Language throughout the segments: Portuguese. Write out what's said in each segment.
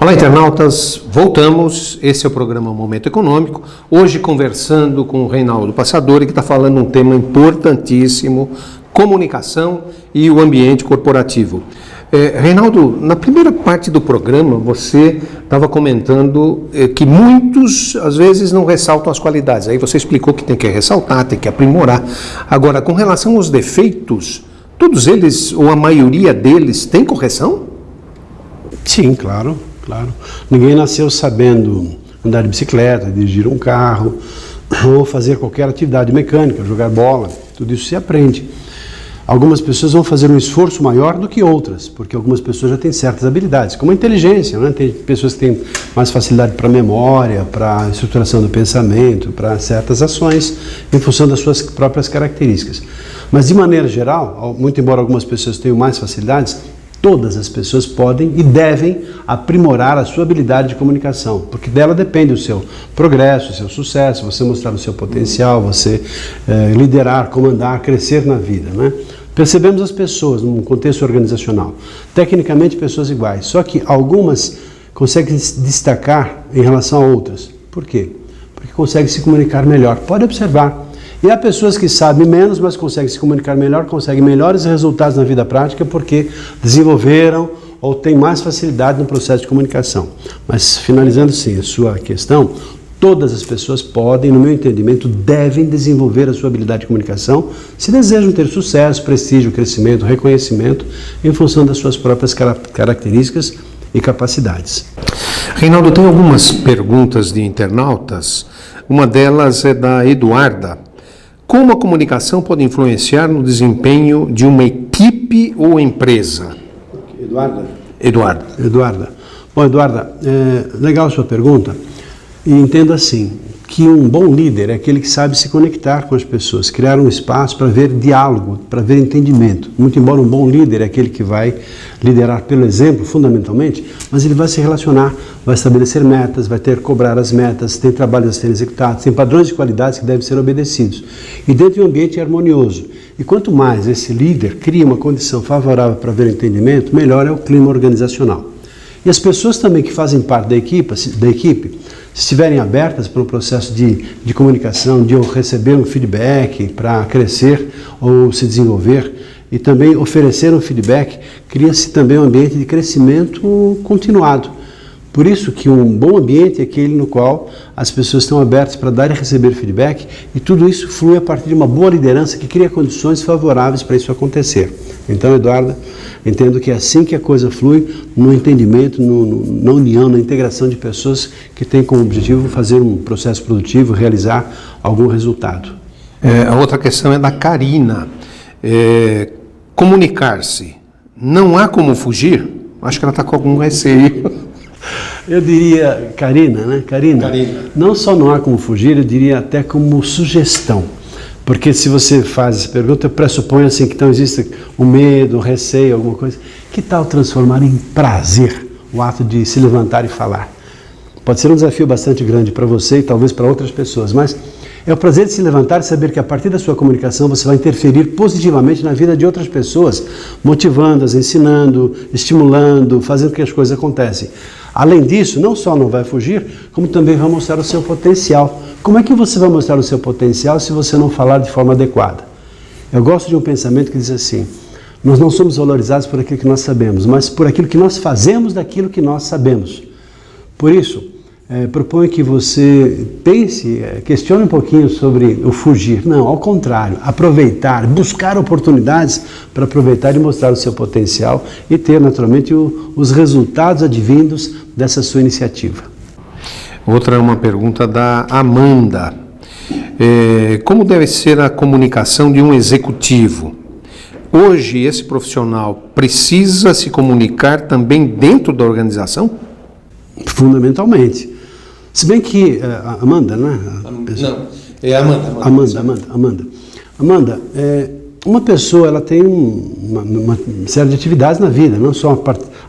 Olá, internautas, voltamos, esse é o programa Momento Econômico, hoje conversando com o Reinaldo Passadori, que está falando um tema importantíssimo, comunicação e o ambiente corporativo. Reinaldo, na primeira parte do programa você estava comentando que muitos às vezes não ressaltam as qualidades, aí você explicou que tem que ressaltar, tem que aprimorar. Agora, com relação aos defeitos, todos eles, ou a maioria deles, tem correção? Sim, claro. Ninguém nasceu sabendo andar de bicicleta, dirigir um carro, ou fazer qualquer atividade mecânica, jogar bola, tudo isso se aprende. Algumas pessoas vão fazer um esforço maior do que outras, porque algumas pessoas já têm certas habilidades, como a inteligência, né? Tem pessoas que têm mais facilidade para memória, para estruturação do pensamento, para certas ações, em função das suas próprias características. Mas, de maneira geral, muito embora algumas pessoas tenham mais facilidades, todas as pessoas podem e devem aprimorar a sua habilidade de comunicação, porque dela depende o seu progresso, o seu sucesso, você mostrar o seu potencial, você liderar, comandar, crescer na vida, né? Percebemos as pessoas num contexto organizacional, tecnicamente pessoas iguais, só que algumas conseguem se destacar em relação a outras. Por quê? Porque conseguem se comunicar melhor. Pode observar. E há pessoas que sabem menos, mas conseguem se comunicar melhor, conseguem melhores resultados na vida prática porque desenvolveram ou têm mais facilidade no processo de comunicação. Mas, finalizando sim a sua questão, todas as pessoas podem, no meu entendimento, devem desenvolver a sua habilidade de comunicação se desejam ter sucesso, prestígio, crescimento, reconhecimento em função das suas próprias características e capacidades. Reinaldo, tem algumas perguntas de internautas, uma delas é da Eduarda. Como a comunicação pode influenciar no desempenho de uma equipe ou empresa? Eduarda. Bom, Eduarda, legal a sua pergunta. E entenda assim, que um bom líder é aquele que sabe se conectar com as pessoas, criar um espaço para ver diálogo, para ver entendimento. Muito embora um bom líder é aquele que vai liderar pelo exemplo, fundamentalmente, mas ele vai se relacionar, vai estabelecer metas, vai ter que cobrar as metas, tem trabalhos a serem executados, tem padrões de qualidade que devem ser obedecidos. E dentro de um ambiente harmonioso. E quanto mais esse líder cria uma condição favorável para ver entendimento, melhor é o clima organizacional. E as pessoas também que fazem parte da equipe, se estiverem abertas para um processo de comunicação, de receber um feedback para crescer ou se desenvolver e também oferecer um feedback, cria-se também um ambiente de crescimento continuado. Por isso que um bom ambiente é aquele no qual as pessoas estão abertas para dar e receber feedback e tudo isso flui a partir de uma boa liderança que cria condições favoráveis para isso acontecer. Então, Eduardo, entendo que é assim que a coisa flui, no entendimento, na união, na integração de pessoas que têm como objetivo fazer um processo produtivo, realizar algum resultado. A outra questão é da Karina. Comunicar-se. Não há como fugir? Acho que ela está com algum receio. Eu diria, Karina, não só não há como fugir, eu diria até como sugestão. Porque se você faz essa pergunta, eu pressuponho assim que então existe um medo, um receio, alguma coisa. Que tal transformar em prazer o ato de se levantar e falar? Pode ser um desafio bastante grande para você e talvez para outras pessoas, mas é o prazer de se levantar e saber que a partir da sua comunicação você vai interferir positivamente na vida de outras pessoas, motivando-as, ensinando, estimulando, fazendo com que as coisas aconteçam. Além disso, não só não vai fugir, como também vai mostrar o seu potencial. Como é que você vai mostrar o seu potencial se você não falar de forma adequada? Eu gosto de um pensamento que diz assim: nós não somos valorizados por aquilo que nós sabemos, mas por aquilo que nós fazemos daquilo que nós sabemos. Por isso, proponho que você pense, questione um pouquinho sobre o fugir. Não, ao contrário, aproveitar, buscar oportunidades para aproveitar e mostrar o seu potencial e ter naturalmente os resultados advindos dessa sua iniciativa. Outra é uma pergunta da Amanda. Como deve ser a comunicação de um executivo? Hoje esse profissional precisa se comunicar também dentro da organização? Fundamentalmente. Se bem que Amanda, né? Não, é Amanda. Amanda, uma pessoa ela tem uma série de atividades na vida, não só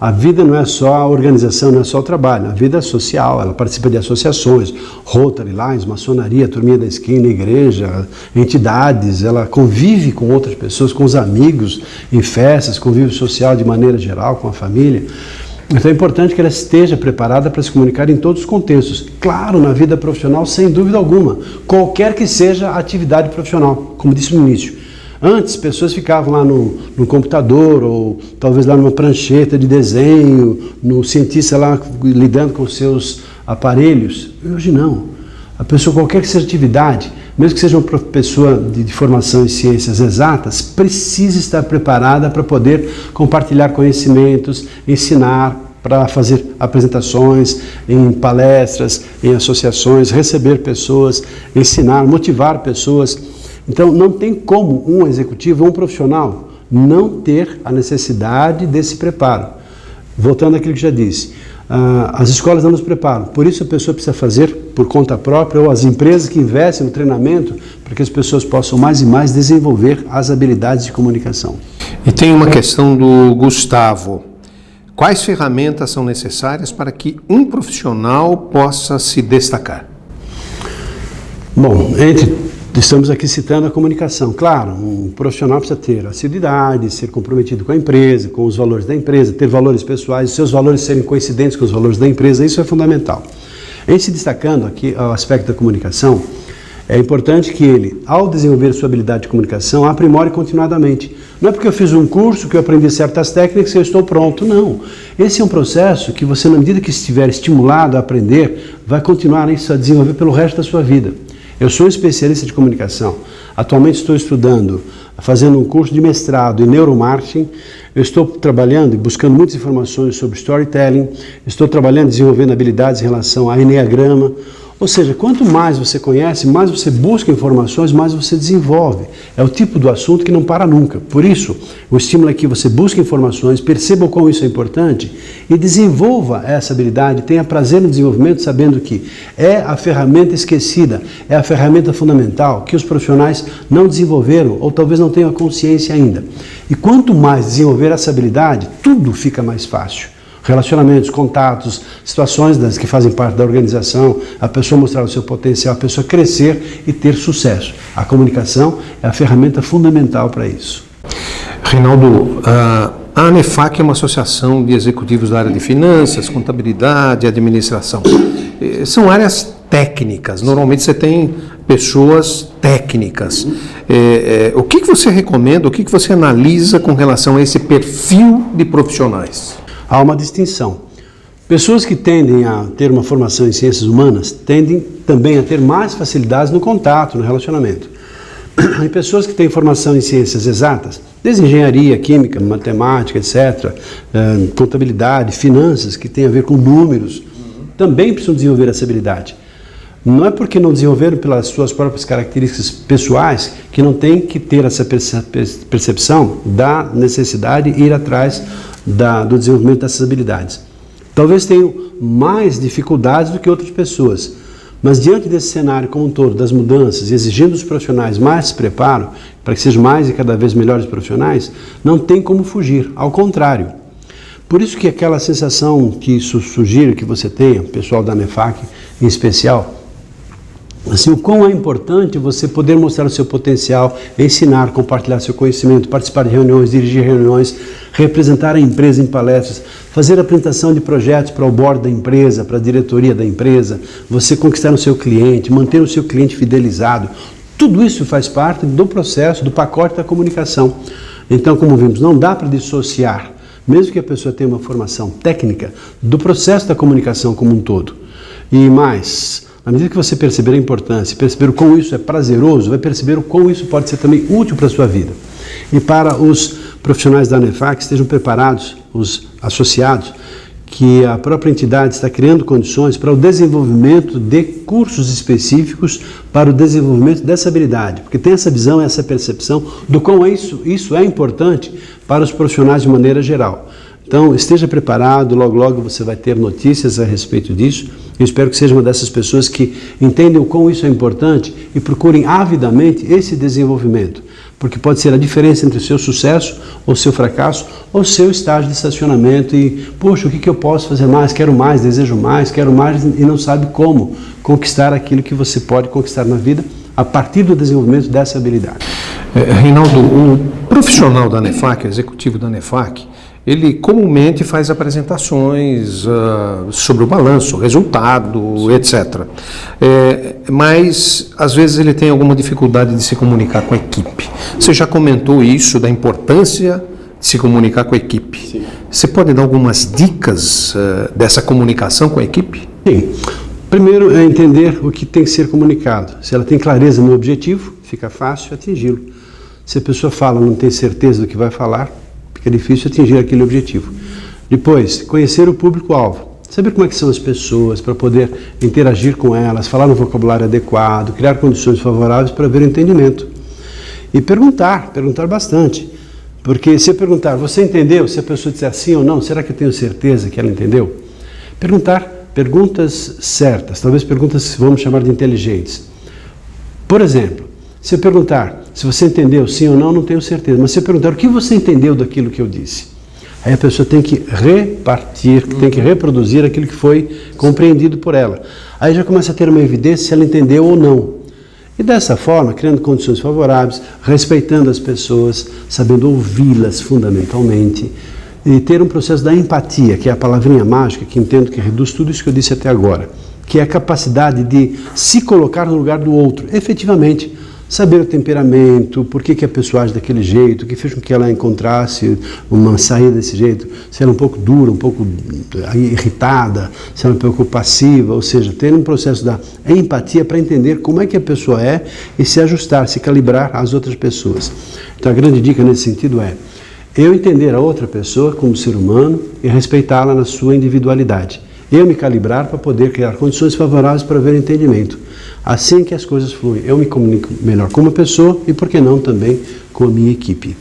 a vida não é só a organização, não é só o trabalho, a vida é social, ela participa de associações, Rotary, Lions, maçonaria, turminha da esquina, igreja, entidades, ela convive com outras pessoas, com os amigos, em festas, convívio social de maneira geral, com a família. Então é importante que ela esteja preparada para se comunicar em todos os contextos. Claro, na vida profissional, sem dúvida alguma. Qualquer que seja a atividade profissional, como disse no início. Antes, pessoas ficavam lá no computador, ou talvez lá numa prancheta de desenho, no cientista lá lidando com seus aparelhos. Hoje não. A pessoa, qualquer que seja a atividade, mesmo que seja uma pessoa de formação em ciências exatas, precisa estar preparada para poder compartilhar conhecimentos, ensinar, para fazer apresentações em palestras, em associações, receber pessoas, ensinar, motivar pessoas. Então, não tem como um executivo ou um profissional não ter a necessidade desse preparo. Voltando àquilo que já disse, as escolas não nos preparam, por isso a pessoa precisa fazer por conta própria, ou as empresas que investem no treinamento, para que as pessoas possam mais e mais desenvolver as habilidades de comunicação. E tem uma questão do Gustavo. Quais ferramentas são necessárias para que um profissional possa se destacar? Bom, estamos aqui citando a comunicação. Claro, um profissional precisa ter assiduidade, ser comprometido com a empresa, com os valores da empresa, ter valores pessoais, seus valores serem coincidentes com os valores da empresa, isso é fundamental. Em se destacando aqui o aspecto da comunicação, é importante que ele, ao desenvolver sua habilidade de comunicação, aprimore continuadamente. Não é porque eu fiz um curso, que eu aprendi certas técnicas, que eu estou pronto, não. Esse é um processo que você, na medida que estiver estimulado a aprender, vai continuar isso a desenvolver pelo resto da sua vida. Eu sou especialista de comunicação. Atualmente estou estudando, fazendo um curso de mestrado em neuromarketing. Eu estou trabalhando e buscando muitas informações sobre storytelling. Estou trabalhando, desenvolvendo habilidades em relação a enneagrama. Ou seja, quanto mais você conhece, mais você busca informações, mais você desenvolve. É o tipo do assunto que não para nunca. Por isso, o estímulo é que você busque informações, perceba o quão isso é importante e desenvolva essa habilidade, tenha prazer no desenvolvimento, sabendo que é a ferramenta esquecida, é a ferramenta fundamental que os profissionais não desenvolveram ou talvez não tenham a consciência ainda. E quanto mais desenvolver essa habilidade, tudo fica mais fácil. Relacionamentos, contatos, situações que fazem parte da organização, a pessoa mostrar o seu potencial, a pessoa crescer e ter sucesso. A comunicação é a ferramenta fundamental para isso. Reinaldo, a ANEFAC é uma associação de executivos da área de finanças, contabilidade e administração. São áreas técnicas, normalmente você tem pessoas técnicas. O que você recomenda, o que você analisa com relação a esse perfil de profissionais? Há uma distinção. Pessoas que tendem a ter uma formação em ciências humanas tendem também a ter mais facilidades no contato, no relacionamento. E pessoas que têm formação em ciências exatas, desde engenharia, química, matemática, etc., contabilidade, finanças, que tem a ver com números, também precisam desenvolver essa habilidade. Não é porque não desenvolveram pelas suas próprias características pessoais que não tem que ter essa percepção da necessidade de ir atrás do desenvolvimento dessas habilidades. Talvez tenham mais dificuldades do que outras pessoas, mas diante desse cenário como um todo, das mudanças e exigindo dos profissionais mais preparo, para que sejam mais e cada vez melhores profissionais, não tem como fugir, ao contrário. Por isso que aquela sensação que sugiro que você tenha, pessoal da ANEFAC em especial, assim, o quão é importante você poder mostrar o seu potencial, ensinar, compartilhar seu conhecimento, participar de reuniões, dirigir reuniões, representar a empresa em palestras, fazer apresentação de projetos para o board da empresa, para a diretoria da empresa, você conquistar o seu cliente, manter o seu cliente fidelizado. Tudo isso faz parte do processo, do pacote da comunicação. Então, como vimos, não dá para dissociar, mesmo que a pessoa tenha uma formação técnica, do processo da comunicação como um todo. E mais, à medida que você perceber a importância, perceber o quão isso é prazeroso, vai perceber o quão isso pode ser também útil para a sua vida. E para os profissionais da ANEFAC, estejam preparados, os associados, que a própria entidade está criando condições para o desenvolvimento de cursos específicos para o desenvolvimento dessa habilidade, porque tem essa visão, essa percepção do quão isso é importante para os profissionais de maneira geral. Então, esteja preparado, logo logo você vai ter notícias a respeito disso. Eu espero que seja uma dessas pessoas que entendem o quão isso é importante e procurem avidamente esse desenvolvimento, porque pode ser a diferença entre o seu sucesso ou seu fracasso ou seu estágio de estacionamento e, poxa, o que eu posso fazer mais? Quero mais, desejo mais, quero mais e não sabe como conquistar aquilo que você pode conquistar na vida a partir do desenvolvimento dessa habilidade. Reinaldo, o profissional da ANEFAC, o executivo da ANEFAC, ele comumente faz apresentações sobre o balanço, o resultado, etc. Mas, às vezes, ele tem alguma dificuldade de se comunicar com a equipe. Você já comentou isso, da importância de se comunicar com a equipe. Sim. Você pode dar algumas dicas dessa comunicação com a equipe? Sim. Primeiro é entender o que tem que ser comunicado. Se ela tem clareza no objetivo, fica fácil atingi-lo. Se a pessoa fala, não tem certeza do que vai falar, fica difícil atingir aquele objetivo. Depois, conhecer o público-alvo. Saber como é que são as pessoas, para poder interagir com elas, falar no vocabulário adequado, criar condições favoráveis para haver entendimento. E perguntar bastante. Porque se eu perguntar, você entendeu? Se a pessoa disser sim ou não, será que eu tenho certeza que ela entendeu? Perguntas certas, talvez perguntas vamos chamar de inteligentes. Por exemplo, se eu perguntar se você entendeu sim ou não, não tenho certeza. Mas se eu perguntar o que você entendeu daquilo que eu disse, aí a pessoa tem que repartir, tem que reproduzir aquilo que foi compreendido por ela. Aí já começa a ter uma evidência se ela entendeu ou não. E dessa forma, criando condições favoráveis, respeitando as pessoas, sabendo ouvi-las fundamentalmente, e ter um processo da empatia, que é a palavrinha mágica, que entendo que reduz tudo isso que eu disse até agora, que é a capacidade de se colocar no lugar do outro, efetivamente, saber o temperamento, por que a pessoa age daquele jeito, o que fez com que ela encontrasse uma saída desse jeito, se ela é um pouco dura, um pouco irritada, se ela é um pouco passiva, ou seja, ter um processo da empatia para entender como é que a pessoa é e se ajustar, se calibrar às outras pessoas. Então a grande dica nesse sentido é eu entender a outra pessoa como ser humano e respeitá-la na sua individualidade. Eu me calibrar para poder criar condições favoráveis para haver entendimento. Assim que as coisas fluem, eu me comunico melhor com uma pessoa e, por que não, também com a minha equipe.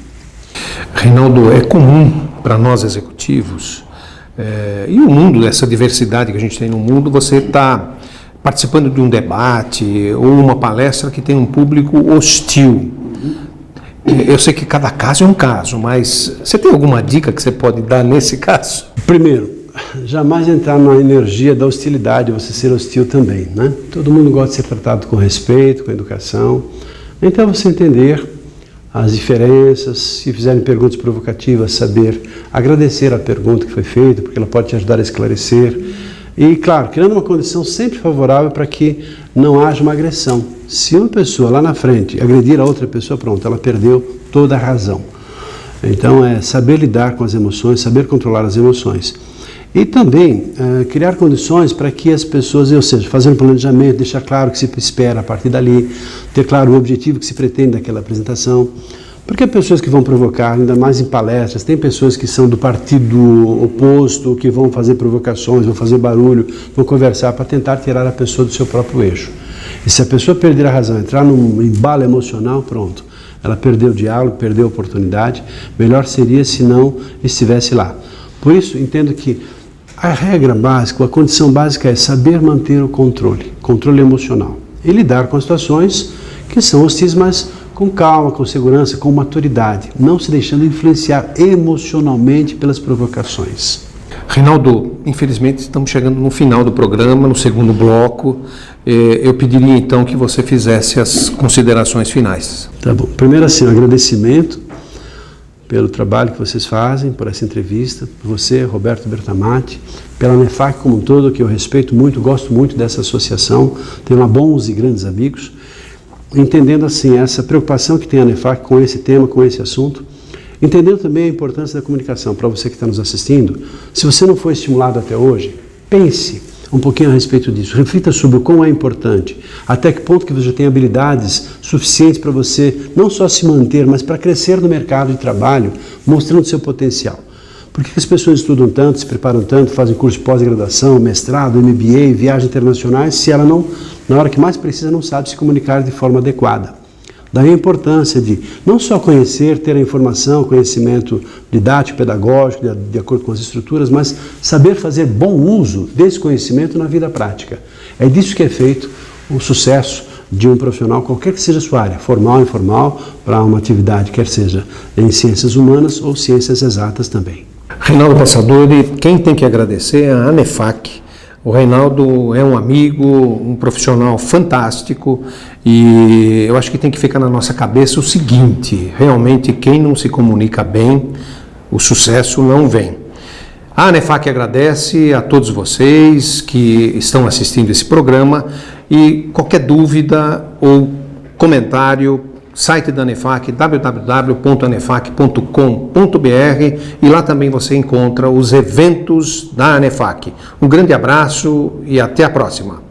Reinaldo, é comum para nós executivos, e o mundo, essa diversidade que a gente tem no mundo, você está participando de um debate ou uma palestra que tem um público hostil. Eu sei que cada caso é um caso, mas você tem alguma dica que você pode dar nesse caso? Primeiro, jamais entrar na energia da hostilidade, você ser hostil também, né? Todo mundo gosta de ser tratado com respeito, com educação. Então você entender as diferenças, se fizerem perguntas provocativas, saber agradecer a pergunta que foi feita, porque ela pode te ajudar a esclarecer. E, claro, criando uma condição sempre favorável para que não haja uma agressão. Se uma pessoa lá na frente agredir a outra pessoa, pronto, ela perdeu toda a razão. Então é saber lidar com as emoções, saber controlar as emoções. E também criar condições para que as pessoas, ou seja, fazer um planejamento, deixar claro o que se espera a partir dali, ter claro o objetivo que se pretende daquela apresentação. Porque há pessoas que vão provocar, ainda mais em palestras, tem pessoas que são do partido oposto, que vão fazer provocações, vão fazer barulho, vão conversar para tentar tirar a pessoa do seu próprio eixo. E se a pessoa perder a razão, entrar num embalo emocional, pronto. Ela perdeu o diálogo, perdeu a oportunidade, melhor seria se não estivesse lá. Por isso, entendo que a regra básica, a condição básica é saber manter o controle emocional. E lidar com as situações que são hostis, mas com calma, com segurança, com maturidade, não se deixando influenciar emocionalmente pelas provocações. Reinaldo, infelizmente estamos chegando no final do programa, no segundo bloco. Eu pediria então que você fizesse as considerações finais. Tá bom. Primeiro assim, um agradecimento pelo trabalho que vocês fazem, por essa entrevista, por você, Roberto Bertamati, pela ANEFAC como um todo, que eu respeito muito, gosto muito dessa associação, tenho lá bons e grandes amigos, entendendo assim essa preocupação que tem a ANEFAC com esse tema, com esse assunto, entendendo também a importância da comunicação. Para você que está nos assistindo, se você não foi estimulado até hoje, pense um pouquinho a respeito disso, reflita sobre o quão é importante, até que ponto que você já tem habilidades suficientes para você não só se manter, mas para crescer no mercado de trabalho, mostrando seu potencial. Por que as pessoas estudam tanto, se preparam tanto, fazem curso de pós-graduação, mestrado, MBA, viagens internacionais, se ela não, na hora que mais precisa, não sabe se comunicar de forma adequada? Daí a importância de não só conhecer, ter a informação, conhecimento didático, pedagógico, de acordo com as estruturas, mas saber fazer bom uso desse conhecimento na vida prática. É disso que é feito o sucesso de um profissional, qualquer que seja a sua área, formal ou informal, para uma atividade, quer seja em ciências humanas ou ciências exatas também. Reinaldo Passadori, quem tem que agradecer é a ANEFAC. O Reinaldo é um amigo, um profissional fantástico e eu acho que tem que ficar na nossa cabeça o seguinte, realmente quem não se comunica bem o sucesso não vem. A ANEFAC agradece a todos vocês que estão assistindo esse programa e qualquer dúvida ou comentário, site da ANEFAC, www.anefac.com.br, e lá também você encontra os eventos da ANEFAC. Um grande abraço e até a próxima.